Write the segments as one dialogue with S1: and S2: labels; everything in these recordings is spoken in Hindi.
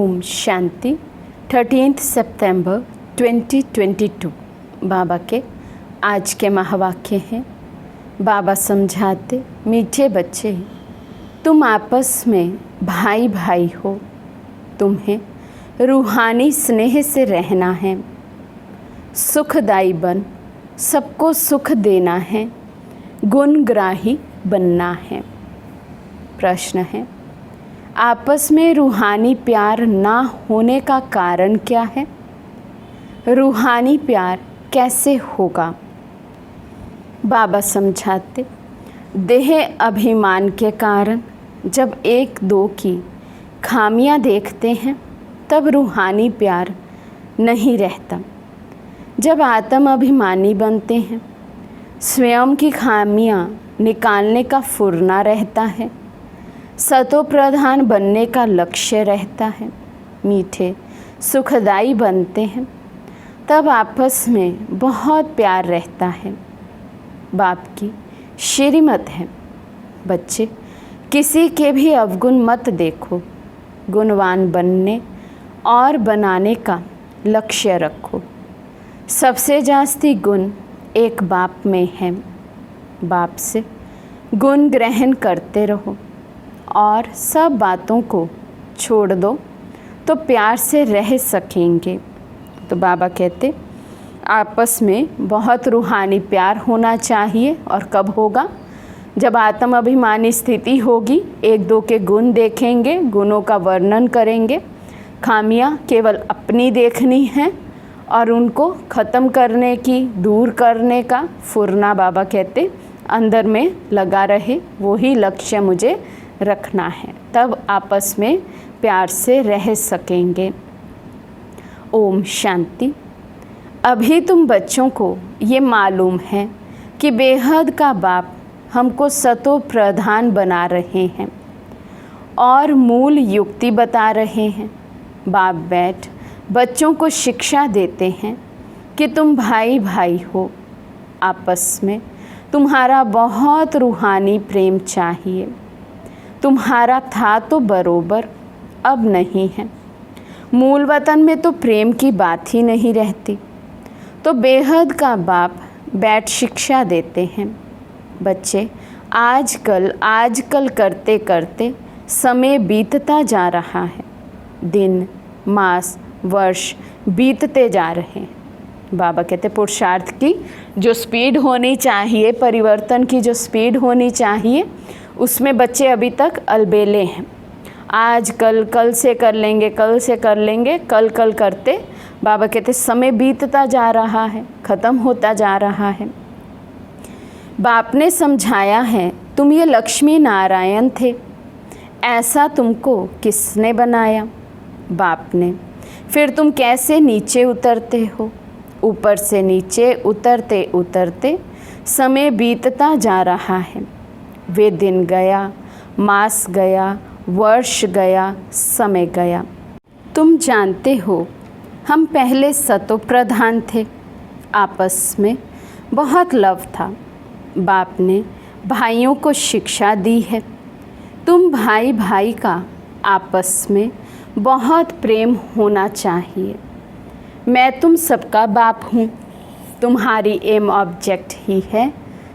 S1: ओम शांति। 13 सितंबर 2022 बाबा के आज के महावाक्य हैं। बाबा समझाते, मीठे बच्चे तुम आपस में भाई भाई हो, तुम्हें रूहानी स्नेह से रहना है, सुखदाई बन सबको सुख देना है, गुणग्राही बनना है। प्रश्न है, आपस में रूहानी प्यार ना होने का कारण क्या है? रूहानी प्यार कैसे होगा? बाबा समझाते, देह अभिमान के कारण जब एक दो की खामियां देखते हैं तब रूहानी प्यार नहीं रहता। जब आत्म अभिमानी बनते हैं, स्वयं की खामियां निकालने का फुरना रहता है, सतो प्रधान बनने का लक्ष्य रहता है, मीठे सुखदाई बनते हैं, तब आपस में बहुत प्यार रहता है। बाप की श्रीमत है, बच्चे किसी के भी अवगुण मत देखो, गुणवान बनने और बनाने का लक्ष्य रखो। सबसे जास्ती गुण एक बाप में है। बाप से गुण ग्रहण करते रहो और सब बातों को छोड़ दो तो प्यार से रह सकेंगे। तो बाबा कहते, आपस में बहुत रूहानी प्यार होना चाहिए। और कब होगा? जब आत्म अभिमानी स्थिति होगी, एक दो के गुण देखेंगे, गुणों का वर्णन करेंगे, खामियां केवल अपनी देखनी है और उनको ख़त्म करने की, दूर करने का फुरना बाबा कहते अंदर में लगा रहे, वही लक्ष्य मुझे रखना है, तब आपस में प्यार से रह सकेंगे। ओम शांति। अभी तुम बच्चों को ये मालूम है कि बेहद का बाप हमको सतो प्रधान बना रहे हैं और मूल युक्ति बता रहे हैं। बाप बैठ बच्चों को शिक्षा देते हैं कि तुम भाई भाई हो, आपस में तुम्हारा बहुत रूहानी प्रेम चाहिए। तुम्हारा था तो बरोबर, अब नहीं है। मूल वतन में तो प्रेम की बात ही नहीं रहती। तो बेहद का बाप बैठ शिक्षा देते हैं। बच्चे आजकल करते करते समय बीतता जा रहा है, दिन मास वर्ष बीतते जा रहे हैं। बाबा कहते पुरुषार्थ की जो स्पीड होनी चाहिए, परिवर्तन की जो स्पीड होनी चाहिए, उसमें बच्चे अभी तक अलबेले हैं। आज कल से कर लेंगे, कल से कर लेंगे, कल करते बाबा कहते समय बीतता जा रहा है, ख़त्म होता जा रहा है। बाप ने समझाया है, तुम ये लक्ष्मी नारायण थे, ऐसा तुमको किसने बनाया? बाप ने। फिर तुम कैसे नीचे उतरते हो? ऊपर से नीचे उतरते उतरते समय बीतता जा रहा है। वे दिन गया, मास गया, वर्ष गया, समय गया। तुम जानते हो, हम पहले सतो प्रधान थे, आपस में बहुत लव था। बाप ने भाइयों को शिक्षा दी है, तुम भाई भाई का आपस में बहुत प्रेम होना चाहिए। मैं तुम सबका बाप हूँ, तुम्हारी एम ऑब्जेक्ट ही है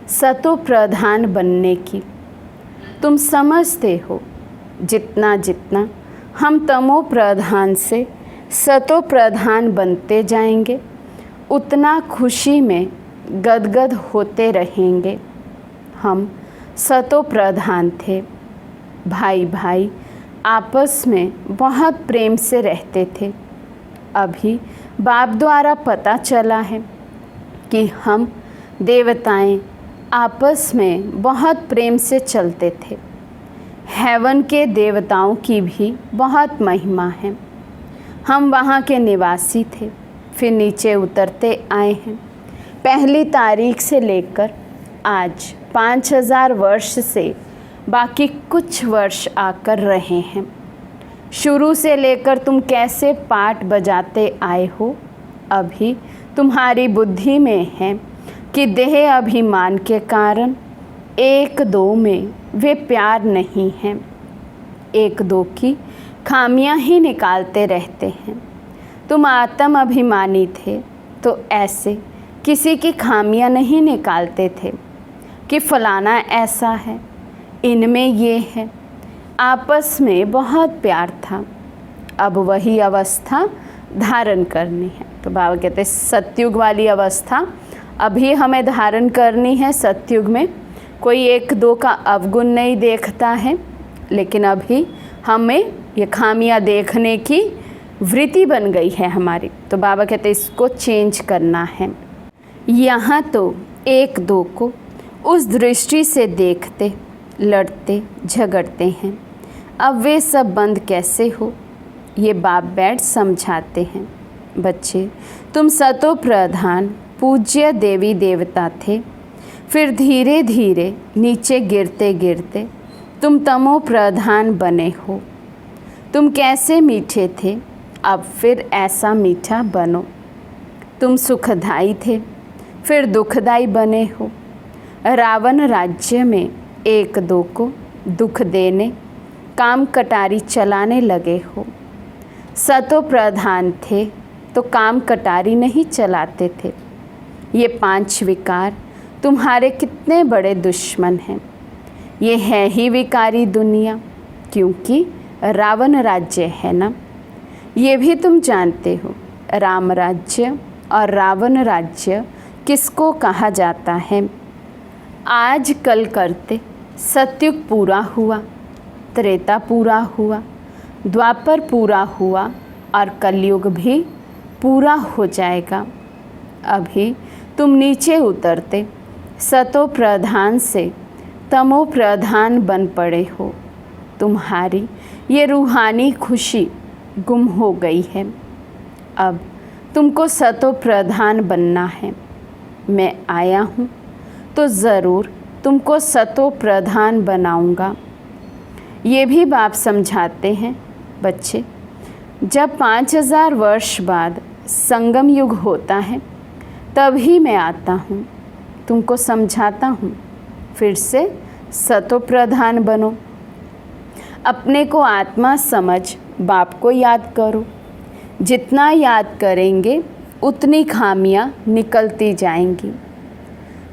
S1: सतो प्रधान बनने की। तुम समझते हो, जितना जितना हम तमो प्रधान से सतो प्रधान बनते जाएंगे, उतना खुशी में गदगद होते रहेंगे। हम सतो प्रधान थे, भाई भाई आपस में बहुत प्रेम से रहते थे। अभी बाप द्वारा पता चला है कि हम देवताएं आपस में बहुत प्रेम से चलते थे। हेवन के देवताओं की भी बहुत महिमा है। हम वहाँ के निवासी थे, फिर नीचे उतरते आए हैं। पहली तारीख से लेकर आज 5000 वर्ष से बाकी कुछ वर्ष आकर रहे हैं। शुरू से लेकर तुम कैसे पाठ बजाते आए हो, अभी तुम्हारी बुद्धि में है कि देह अभिमान के कारण एक दो में वे प्यार नहीं हैं। एक दो की खामियां ही निकालते रहते हैं। तुम आत्म अभिमानी थे तो ऐसे किसी की खामियां नहीं निकालते थे कि फलाना ऐसा है, इनमें ये है। आपस में बहुत प्यार था, अब वही अवस्था धारण करनी है। तो बाबा कहते हैं सतयुग वाली अवस्था अभी हमें धारण करनी है। सतयुग में कोई एक दो का अवगुण नहीं देखता है, लेकिन अभी हमें ये खामियां देखने की वृत्ति बन गई है हमारी। तो बाबा कहते हैं इसको चेंज करना है। यहाँ तो एक दो को उस दृष्टि से देखते, लड़ते झगड़ते हैं। अब वे सब बंद कैसे हो, ये बाप बैठ समझाते हैं। बच्चे, तुम सतो प्रधान पूज्य देवी देवता थे, फिर धीरे धीरे नीचे गिरते गिरते तुम तमो प्रधान बने हो। तुम कैसे मीठे थे, अब फिर ऐसा मीठा बनो। तुम सुखदाई थे, फिर दुखदाई बने हो। रावण राज्य में एक दो को दुख देने काम कटारी चलाने लगे हो। सतो प्रधान थे तो काम कटारी नहीं चलाते थे। ये 5 विकार तुम्हारे कितने बड़े दुश्मन हैं। ये है ही विकारी दुनिया, क्योंकि रावण राज्य है ना। ये भी तुम जानते हो राम राज्य और रावण राज्य किसको कहा जाता है। आज कल करते सतयुग पूरा हुआ, त्रेता पूरा हुआ, द्वापर पूरा हुआ और कलयुग भी पूरा हो जाएगा। अभी तुम नीचे उतरते सतो प्रधान से तमो प्रधान बन पड़े हो। तुम्हारी ये रूहानी खुशी गुम हो गई है। अब तुमको सतो प्रधान बनना है। मैं आया हूँ तो ज़रूर तुमको सतो प्रधान बनाऊँगा। ये भी बाप समझाते हैं। बच्चे, जब 5000 वर्ष बाद संगम युग होता है तभी मैं आता हूँ, तुमको समझाता हूँ फिर से सतो प्रधान बनो। अपने को आत्मा समझ बाप को याद करो। जितना याद करेंगे उतनी खामियां निकलती जाएंगी।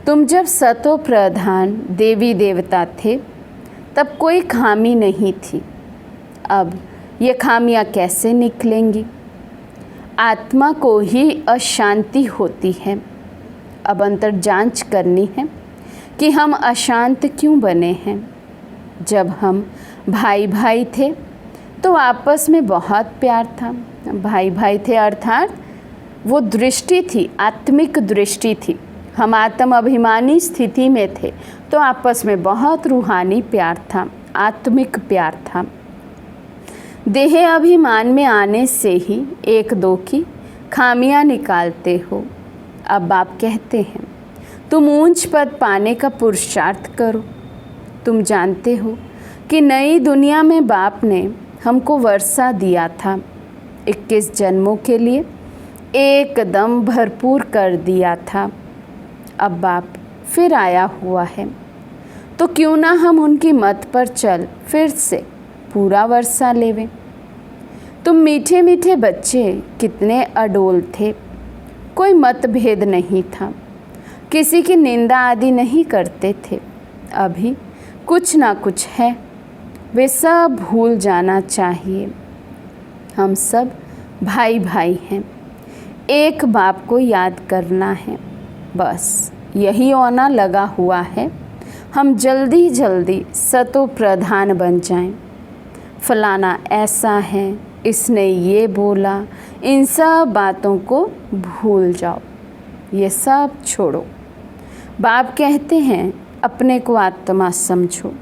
S1: तुम जब सतो प्रधान देवी देवता थे तब कोई खामी नहीं थी। अब ये खामियां कैसे निकलेंगी। आत्मा को ही अशांति होती है। अब अंतर जांच करनी है कि हम अशांत क्यों बने हैं। जब हम भाई भाई थे तो आपस में बहुत प्यार था। भाई भाई थे अर्थात वो दृष्टि थी, आत्मिक दृष्टि थी। हम आत्म अभिमानी स्थिति में थे तो आपस में बहुत रूहानी प्यार था, आत्मिक प्यार था। देह अभिमान में आने से ही एक दो की खामियां निकालते हो। अब बाप कहते हैं तुम ऊंच पद पाने का पुरुषार्थ करो। तुम जानते हो कि नई दुनिया में बाप ने हमको वर्षा दिया था, 21 जन्मों के लिए एकदम भरपूर कर दिया था। अब बाप फिर आया हुआ है तो क्यों ना हम उनकी मत पर चल फिर से पूरा वर्षा लेवें। तुम मीठे मीठे बच्चे कितने अडोल थे, कोई मतभेद नहीं था, किसी की निंदा आदि नहीं करते थे। अभी कुछ ना कुछ है, वे सब भूल जाना चाहिए। हम सब भाई भाई हैं, एक बाप को याद करना है, बस यही होना लगा हुआ है। हम जल्दी जल्दी सतो प्रधान बन जाएं। फलाना ऐसा है, इसने ये बोला, इन सब बातों को भूल जाओ, ये सब छोड़ो। बाप कहते हैं अपने को आत्मा समझो,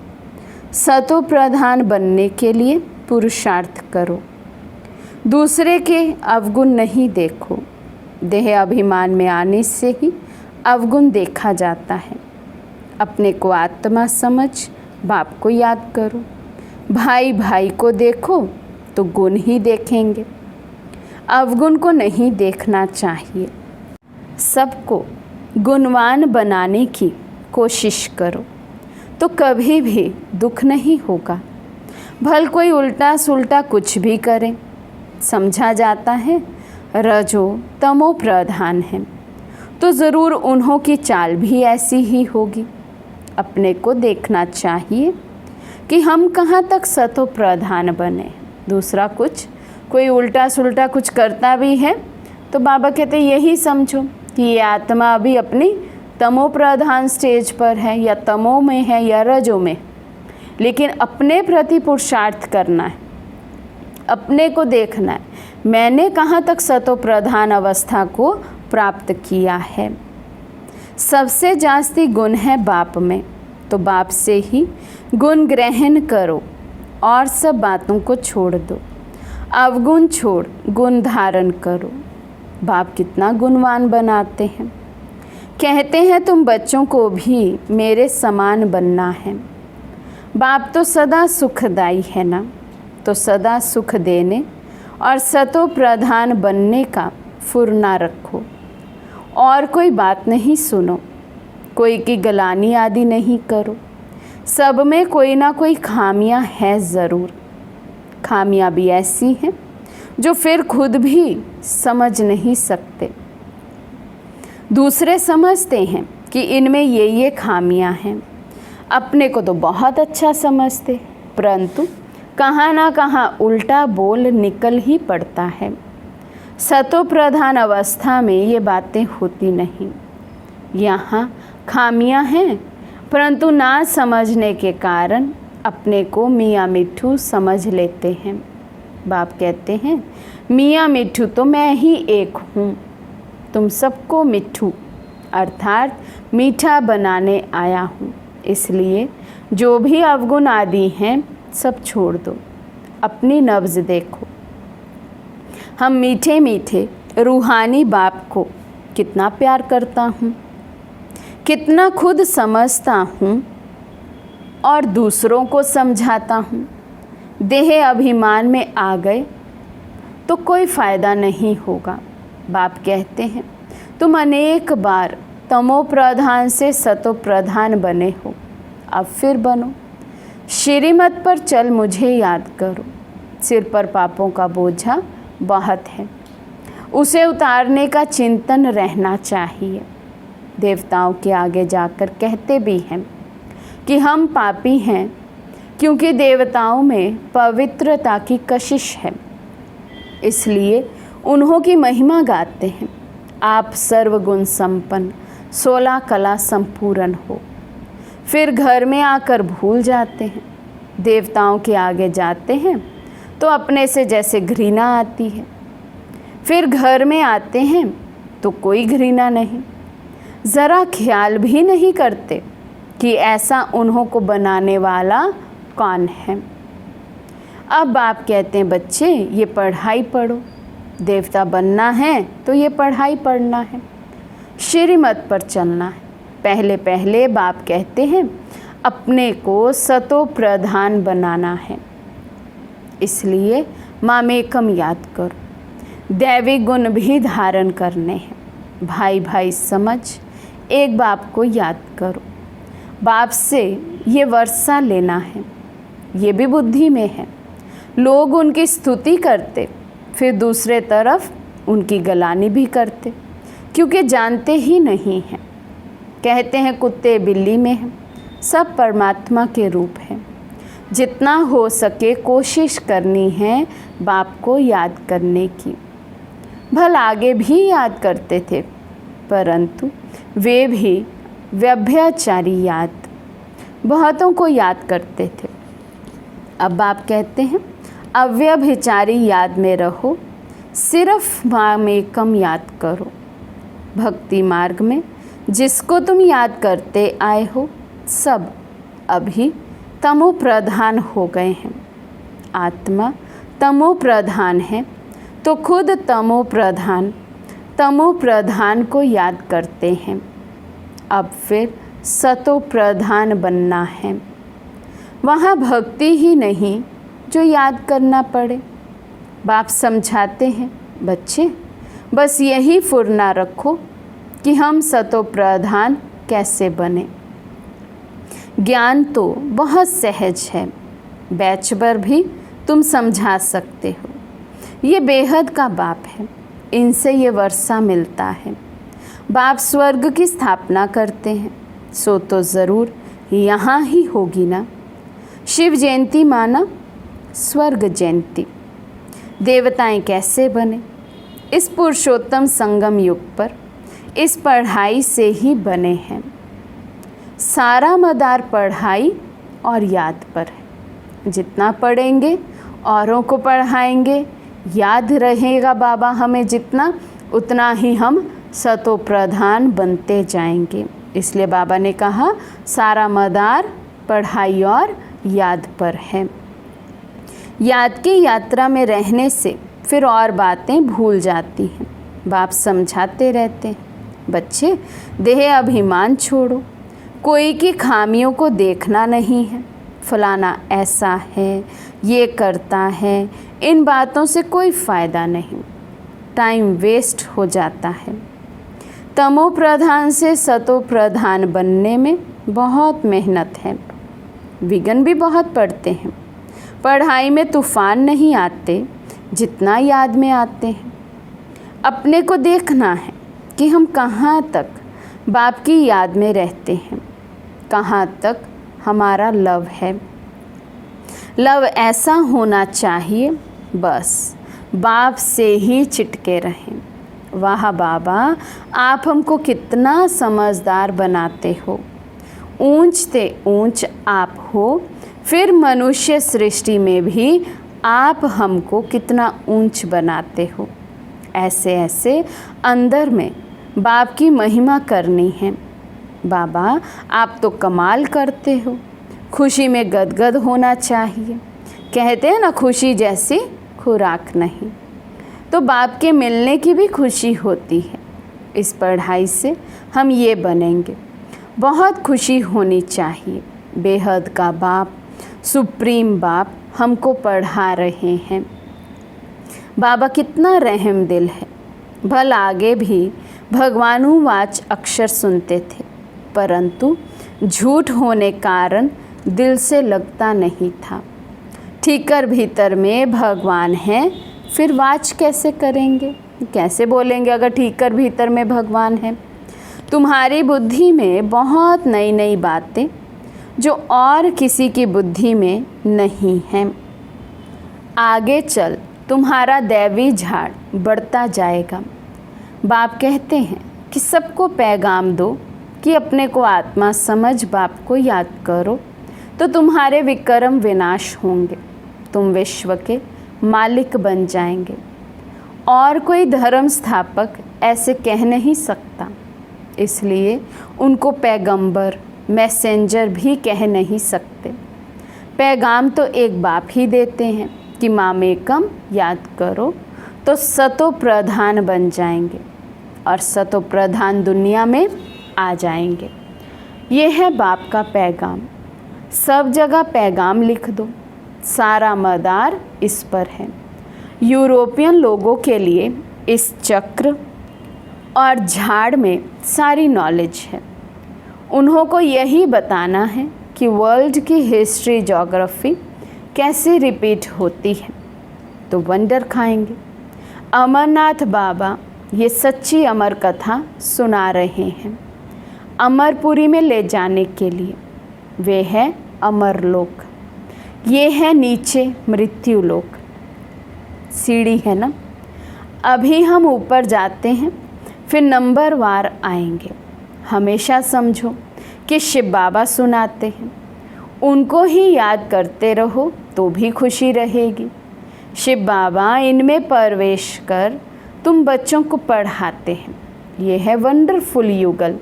S1: सतो प्रधान बनने के लिए पुरुषार्थ करो। दूसरे के अवगुण नहीं देखो। देह अभिमान में आने से ही अवगुण देखा जाता है। अपने को आत्मा समझ बाप को याद करो। भाई भाई को देखो तो गुण ही देखेंगे, अवगुण को नहीं देखना चाहिए। सबको गुणवान बनाने की कोशिश करो तो कभी भी दुख नहीं होगा। भल कोई उल्टा सुल्टा कुछ भी करे, समझा जाता है रजो तमो प्रधान है, तो ज़रूर उन्हों की चाल भी ऐसी ही होगी। अपने को देखना चाहिए कि हम कहाँ तक सतो प्रधान बने। दूसरा कुछ कोई उल्टा सुल्टा कुछ करता भी है तो बाबा कहते यही समझो कि ये आत्मा अभी अपनी तमो प्रधान स्टेज पर है, या तमो में है या रजो में, लेकिन अपने प्रति पुरुषार्थ करना है, अपने को देखना है मैंने कहाँ तक सतो प्रधान अवस्था को प्राप्त किया है। सबसे जास्ती गुण है बाप में, तो बाप से ही गुण ग्रहण करो और सब बातों को छोड़ दो। अवगुण छोड़ गुण धारण करो। बाप कितना गुणवान बनाते हैं। कहते हैं तुम बच्चों को भी मेरे समान बनना है। बाप तो सदा सुखदाई है ना, तो सदा सुख देने और सतो प्रधान बनने का फुर्ना रखो। और कोई बात नहीं सुनो, कोई की गलानी आदि नहीं करो। सब में कोई ना कोई खामियां हैं ज़रूर। खामियां भी ऐसी हैं जो फिर खुद भी समझ नहीं सकते। दूसरे समझते हैं कि इनमें ये खामियां हैं, अपने को तो बहुत अच्छा समझते, परंतु कहाँ ना कहाँ उल्टा बोल निकल ही पड़ता है। सतो प्रधान अवस्था में ये बातें होती नहीं। यहाँ खामियां हैं, परंतु ना समझने के कारण अपने को मियाँ मिट्ठू समझ लेते हैं। बाप कहते हैं मियाँ मिट्ठू तो मैं ही एक हूँ, तुम सबको मिट्ठू अर्थात मीठा बनाने आया हूँ। इसलिए जो भी अवगुण आदि हैं सब छोड़ दो, अपनी नब्ज देखो। हम मीठे मीठे रूहानी बाप को कितना प्यार करता हूँ, कितना खुद समझता हूँ और दूसरों को समझाता हूँ। देह अभिमान में आ गए तो कोई फ़ायदा नहीं होगा। बाप कहते हैं तुम अनेक बार तमो प्रधान से सतो प्रधान बने हो, अब फिर बनो। श्रीमत पर चल मुझे याद करो। सिर पर पापों का बोझा बहुत है, उसे उतारने का चिंतन रहना चाहिए। देवताओं के आगे जाकर कहते भी हैं कि हम पापी हैं, क्योंकि देवताओं में पवित्रता की कशिश है, इसलिए उन्हों की महिमा गाते हैं। आप सर्वगुण संपन्न 16 कला संपूर्ण हो। फिर घर में आकर भूल जाते हैं। देवताओं के आगे जाते हैं तो अपने से जैसे घृणा आती है, फिर घर में आते हैं तो कोई घृणा नहीं। ज़रा ख्याल भी नहीं करते कि ऐसा उन्हों को बनाने वाला कौन है। अब बाप कहते हैं बच्चे ये पढ़ाई पढ़ो, देवता बनना है तो ये पढ़ाई पढ़ना है, श्रीमत पर चलना है। पहले पहले बाप कहते हैं अपने को सतो प्रधान बनाना है, इसलिए मामेकम याद करो। दैवी गुण भी धारण करने हैं। भाई भाई समझ एक बाप को याद करो। बाप से ये वर्षा लेना है, ये भी बुद्धि में है। लोग उनकी स्तुति करते, फिर दूसरे तरफ उनकी गलानी भी करते, क्योंकि जानते ही नहीं हैं। कहते हैं कुत्ते बिल्ली में हैं, सब परमात्मा के रूप हैं। जितना हो सके कोशिश करनी है बाप को याद करने की। भल आगे भी याद करते थे, परंतु वे भी व्यभिचारी याद, बहुतों को याद करते थे। अब बाप कहते हैं अव्यभिचारी याद में रहो, सिर्फ मामेकम याद करो। भक्ति मार्ग में जिसको तुम याद करते आए हो सब अभी तमो प्रधान हो गए हैं। आत्मा तमो प्रधान है तो खुद तमो प्रधान को याद करते हैं। अब फिर सतो प्रधान बनना है। वहाँ भक्ति ही नहीं जो याद करना पड़े। बाप समझाते हैं बच्चे बस यही फुर्ना रखो कि हम सतो प्रधान कैसे बने। ज्ञान तो बहुत सहज है, बैच पर भी तुम समझा सकते हो। ये बेहद का बाप है, इनसे ये वर्षा मिलता है। बाप स्वर्ग की स्थापना करते हैं, सो तो ज़रूर यहाँ ही होगी ना। शिव जयंती माना स्वर्ग जयंती। देवताएं कैसे बने? इस पुरुषोत्तम संगम युग पर इस पढ़ाई से ही बने हैं। सारा मदार पढ़ाई और याद पर है। जितना पढ़ेंगे औरों को पढ़ाएंगे, याद रहेगा बाबा हमें जितना, उतना ही हम सतो प्रधान बनते जाएंगे। इसलिए बाबा ने कहा सारा मदार पढ़ाई और याद पर है। याद की यात्रा में रहने से फिर और बातें भूल जाती हैं। बाप समझाते रहते हैं, बच्चे देह अभिमान छोड़ो, कोई की खामियों को देखना नहीं है। फलाना ऐसा है, ये करता है, इन बातों से कोई फ़ायदा नहीं, टाइम वेस्ट हो जाता है। तमो प्रधान से सतो प्रधान बनने में बहुत मेहनत है। विघ्न भी बहुत पड़ते हैं। पढ़ाई में तूफान नहीं आते जितना याद में आते हैं। अपने को देखना है कि हम कहाँ तक बाप की याद में रहते हैं, कहाँ तक हमारा लव है। लव ऐसा होना चाहिए बस बाप से ही चिटके रहें। वाह बाबा, आप हमको कितना समझदार बनाते हो। ऊंच से ऊंच आप हो, फिर मनुष्य सृष्टि में भी आप हमको कितना ऊंच बनाते हो। ऐसे ऐसे अंदर में बाप की महिमा करनी है। बाबा आप तो कमाल करते हो। खुशी में गदगद होना चाहिए। कहते हैं ना, खुशी जैसी खुराक नहीं। तो बाप के मिलने की भी खुशी होती है। इस पढ़ाई से हम ये बनेंगे। बहुत खुशी होनी चाहिए। बेहद का बाप, सुप्रीम बाप हमको पढ़ा रहे हैं। बाबा कितना रहम दिल है। भल आगे भी भगवानुवाच अक्षर सुनते थे, परंतु झूठ होने कारण दिल से लगता नहीं था। ठीकर भीतर में भगवान है, फिर वाच कैसे करेंगे, कैसे बोलेंगे अगर ठीकर भीतर में भगवान है। तुम्हारी बुद्धि में बहुत नई नई बातें जो और किसी की बुद्धि में नहीं हैं। आगे चल तुम्हारा दैवी झाड़ बढ़ता जाएगा। बाप कहते हैं कि सबको पैगाम दो कि अपने को आत्मा समझ बाप को याद करो, तो तुम्हारे विक्रम विनाश होंगे। तुम विश्व के मालिक बन जाएंगे। और कोई धर्म स्थापक ऐसे कह नहीं सकता, इसलिए उनको पैगंबर, मैसेंजर भी कह नहीं सकते। पैगाम तो एक बाप ही देते हैं कि मामेकम याद करो, तो सतो प्रधान बन जाएंगे और सतो प्रधान दुनिया में आ जाएंगे। ये है बाप का पैगाम। सब जगह पैगाम लिख दो। सारा मदार इस पर है। यूरोपियन लोगों के लिए इस चक्र और झाड़ में सारी नॉलेज है। उन्हों को यही बताना है कि वर्ल्ड की हिस्ट्री, ज्योग्राफी कैसे रिपीट होती है, तो वंडर खाएंगे। अमरनाथ बाबा ये सच्ची अमर कथा सुना रहे हैं अमरपुरी में ले जाने के लिए। वे है अमरलोक, ये है नीचे मृत्यु लोक। सीढ़ी है ना, अभी हम ऊपर जाते हैं, फिर नंबर वार आएंगे। हमेशा समझो कि शिव बाबा सुनाते हैं, उनको ही याद करते रहो तो भी खुशी रहेगी। शिव बाबा इनमें प्रवेश कर तुम बच्चों को पढ़ाते हैं। ये है वंडरफुल युगल।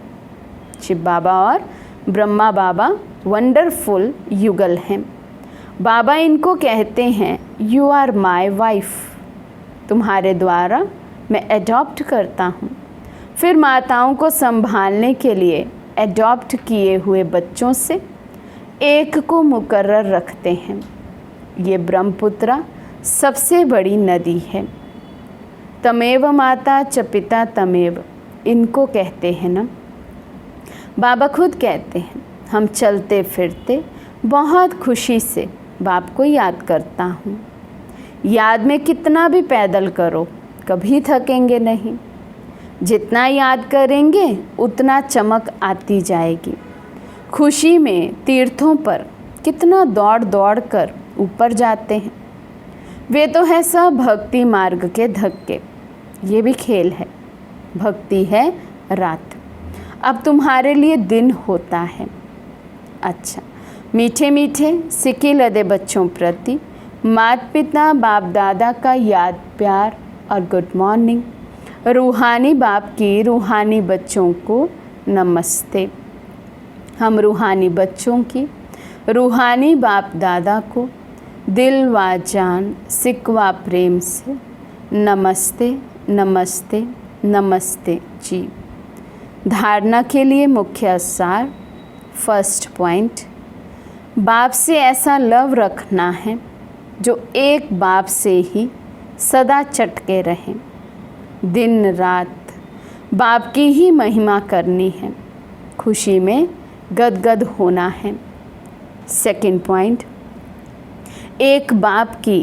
S1: शिव बाबा और ब्रह्मा बाबा वंडरफुल युगल हैं। बाबा इनको कहते हैं यू आर माई वाइफ, तुम्हारे द्वारा मैं एडॉप्ट करता हूँ। फिर माताओं को संभालने के लिए एडॉप्ट किए हुए बच्चों से एक को मुकर्रर रखते हैं। ये ब्रह्मपुत्रा सबसे बड़ी नदी है। तमेव माता च पिता तमेव, इनको कहते हैं ना। बाबा खुद कहते हैं हम चलते फिरते बहुत खुशी से बाप को याद करता हूँ। याद में कितना भी पैदल करो कभी थकेंगे नहीं। जितना याद करेंगे उतना चमक आती जाएगी। खुशी में तीर्थों पर कितना दौड़ दौड़ कर ऊपर जाते हैं। वे तो है सब भक्ति मार्ग के धक्के। ये भी खेल है। भक्ति है रात, अब तुम्हारे लिए दिन होता है। अच्छा, मीठे मीठे सिक्के लदे बच्चों प्रति माता पिता बाप दादा का याद प्यार और गुड मॉर्निंग। रूहानी बाप की रूहानी बच्चों को नमस्ते। हम रूहानी बच्चों की रूहानी बाप दादा को दिल व जान सिकवा प्रेम से नमस्ते नमस्ते नमस्ते जी। धारणा के लिए मुख्य सार। फर्स्ट पॉइंट, बाप से ऐसा लव रखना है जो एक बाप से ही सदा चटके रहें। दिन रात बाप की ही महिमा करनी है। खुशी में गदगद होना है। सेकंड पॉइंट, एक बाप की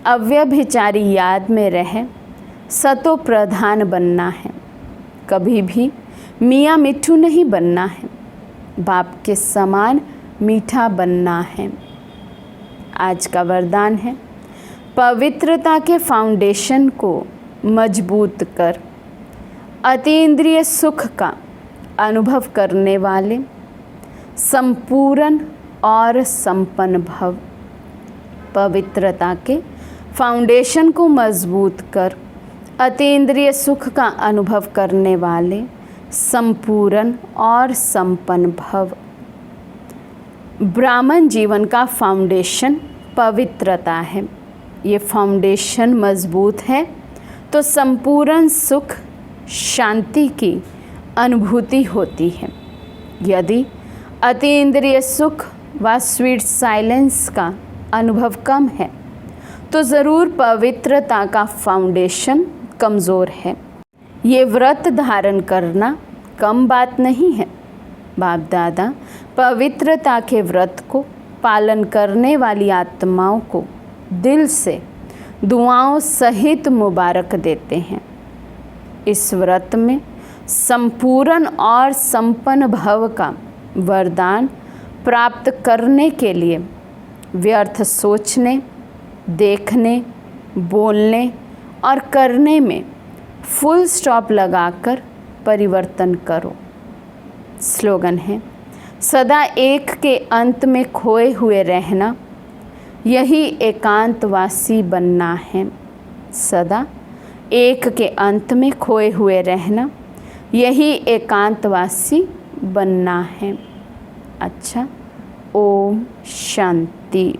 S1: अव्यभिचारी याद में रहे सतो प्रधान बनना है। कभी भी मियाँ मिट्ठू नहीं बनना है। बाप के समान मीठा बनना है। आज का वरदान है, पवित्रता के फाउंडेशन को मजबूत कर अतीन्द्रिय सुख का अनुभव करने वाले संपूर्ण और संपन्न भव। पवित्रता के फाउंडेशन को मजबूत कर अतीन्द्रिय सुख का अनुभव करने वाले संपूर्ण और संपन्न भव। ब्राह्मण जीवन का फाउंडेशन पवित्रता है। ये फाउंडेशन मजबूत है तो संपूर्ण सुख शांति की अनुभूति होती है। यदि अतीन्द्रिय सुख व स्वीट साइलेंस का अनुभव कम है तो ज़रूर पवित्रता का फाउंडेशन कमज़ोर है। ये व्रत धारण करना कम बात नहीं है। बाप दादा पवित्रता के व्रत को पालन करने वाली आत्माओं को दिल से दुआओं सहित मुबारक देते हैं। इस व्रत में संपूर्ण और संपन्न भव का वरदान प्राप्त करने के लिए व्यर्थ सोचने, देखने, बोलने और करने में फुल स्टॉप लगाकर परिवर्तन करो। स्लोगन है, सदा एक के अंत में खोए हुए रहना, यही एकांतवासी बनना है। सदा एक के अंत में खोए हुए रहना, यही एकांतवासी बनना है। अच्छा, ओम शांति।